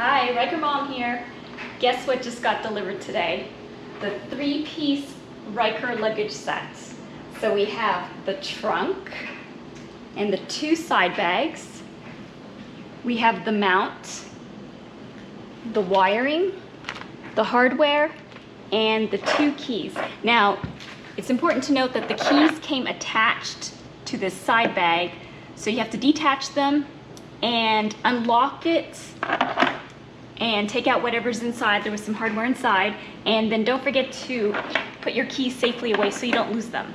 Hi, Ryker Mom here. Guess what just got delivered today? The 3-piece Ryker luggage set. So we have the trunk and the 2 side bags. We have the mount, the wiring, the hardware, and the 2 keys. Now, it's important to note that the keys came attached to this side bag, so you have to detach them and unlock it and take out whatever's inside. There was some hardware inside, and then don't forget to put your keys safely away so you don't lose them.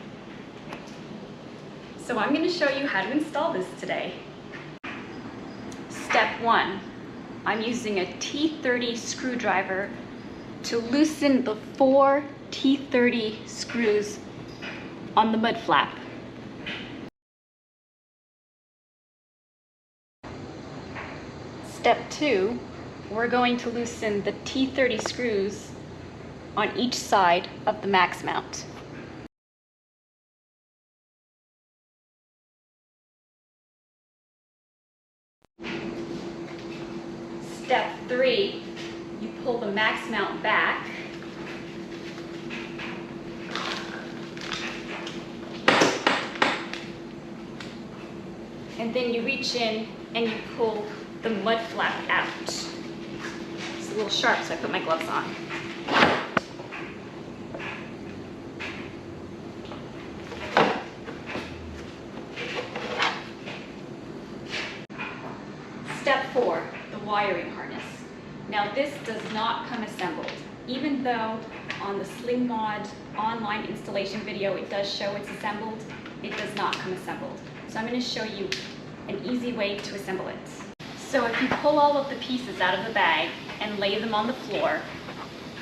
So I'm going to show you how to install this today. Step 1, I'm using a T30 screwdriver to loosen the 4 T30 screws on the mud flap. Step 2, we're going to loosen the T30 screws on each side of the max mount. Step 3, you pull the max mount back. And then you reach in and you pull the mud flap out. It's a little sharp, so I put my gloves on. Step 4, the wiring harness. Now this does not come assembled, even though on the Slingmod online installation video it does show it's assembled, it does not come assembled. So I'm going to show you an easy way to assemble it. So if you pull all of the pieces out of the bag and lay them on the floor,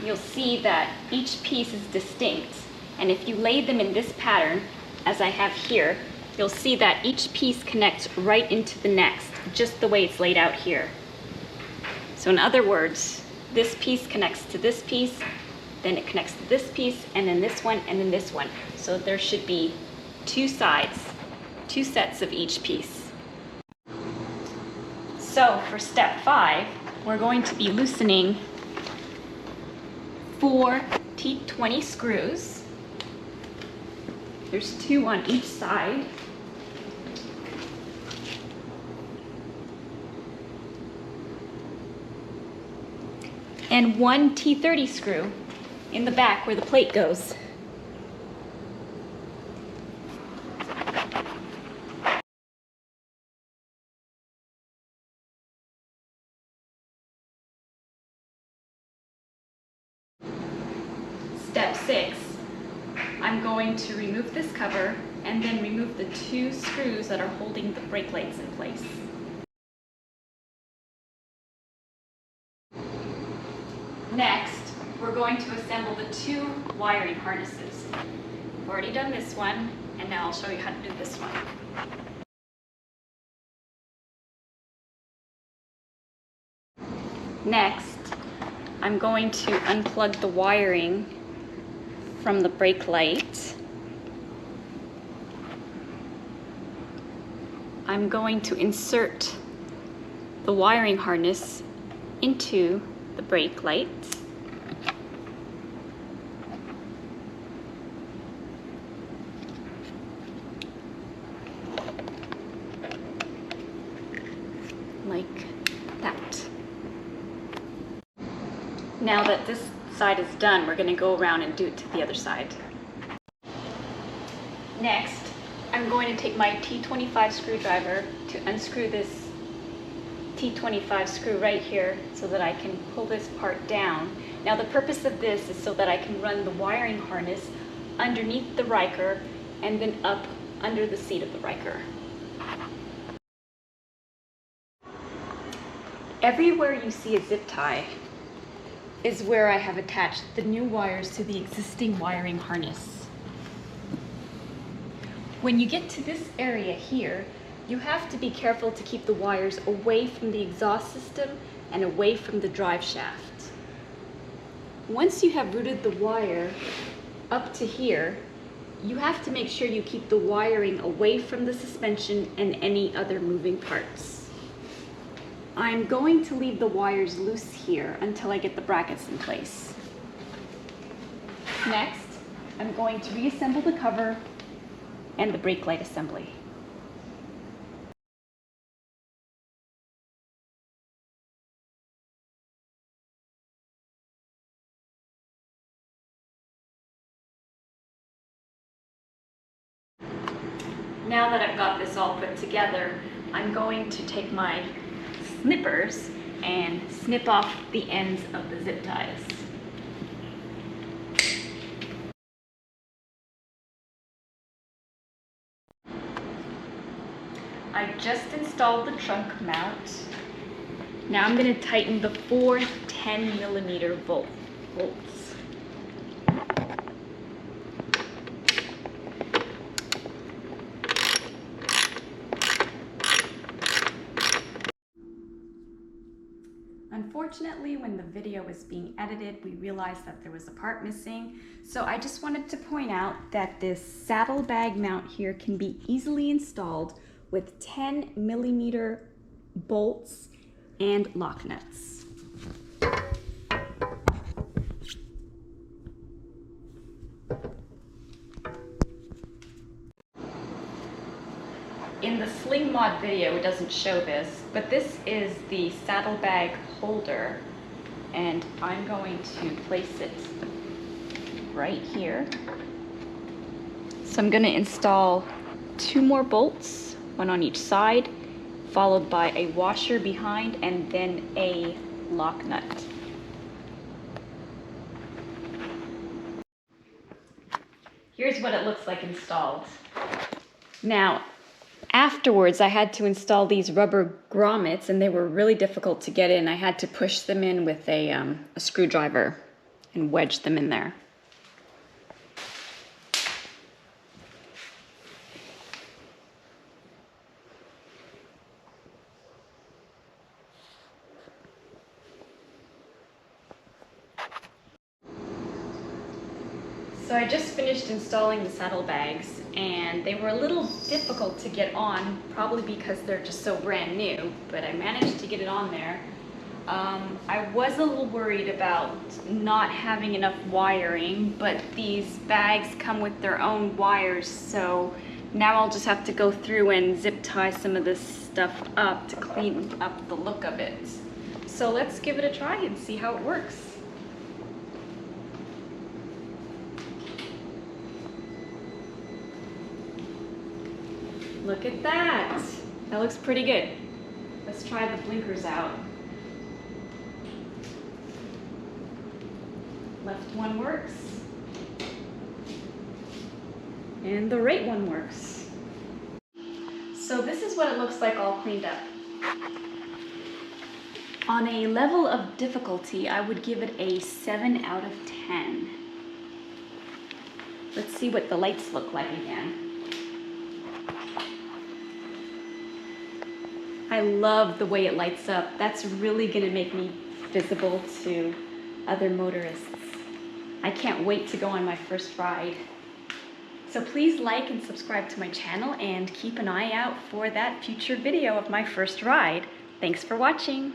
you'll see that each piece is distinct. And if you lay them in this pattern, as I have here, you'll see that each piece connects right into the next, just the way it's laid out here. So in other words, this piece connects to this piece, then it connects to this piece, and then this one, and then this one. So there should be 2 sides, 2 sets of each piece. So for step 5, we're going to be loosening 4 T20 screws. There's 2 on each side. And 1 T30 screw in the back where the plate goes. Step 6, I'm going to remove this cover and then remove the 2 screws that are holding the brake lights in place. Next, we're going to assemble the 2 wiring harnesses. I've already done this one, and now I'll show you how to do this one. Next, I'm going to unplug the wiring from the brake light. I'm going to insert the wiring harness into the brake light. Like that. Now that this side is done, we're going to go around and do it to the other side. Next, I'm going to take my T25 screwdriver to unscrew this T25 screw right here so that I can pull this part down. Now the purpose of this is so that I can run the wiring harness underneath the Ryker and then up under the seat of the Ryker. Everywhere you see a zip tie is where I have attached the new wires to the existing wiring harness. When you get to this area here, you have to be careful to keep the wires away from the exhaust system and away from the drive shaft. Once you have routed the wire up to here, you have to make sure you keep the wiring away from the suspension and any other moving parts. I'm going to leave the wires loose here until I get the brackets in place. Next, I'm going to reassemble the cover and the brake light assembly. Now that I've got this all put together, I'm going to take my snippers and snip off the ends of the zip ties. I just installed the trunk mount. Now I'm going to tighten the 4 10mm bolts. Unfortunately, when the video was being edited, we realized that there was a part missing. So I just wanted to point out that this saddlebag mount here can be easily installed with 10mm bolts and lock nuts. In the Slingmod video, it doesn't show this, but this is the saddlebag holder, and I'm going to place it right here. So I'm going to install 2 more bolts, one on each side, followed by a washer behind, and then a lock nut. Here's what it looks like installed. Now, afterwards, I had to install these rubber grommets, and they were really difficult to get in. I had to push them in with a screwdriver and wedge them in there. So I just finished installing the saddlebags, and they were a little difficult to get on, probably because they're just so brand new, but I managed to get it on there. I was a little worried about not having enough wiring, but these bags come with their own wires, so now I'll just have to go through and zip tie some of this stuff up to clean up the look of it. So let's give it a try and see how it works. Look at that. That looks pretty good. Let's try the blinkers out. Left one works. And the right one works. So this is what it looks like all cleaned up. On a level of difficulty, I would give it a 7 out of 10. Let's see what the lights look like again. I love the way it lights up. That's really gonna make me visible to other motorists. I can't wait to go on my first ride. So please like and subscribe to my channel and keep an eye out for that future video of my first ride. Thanks for watching.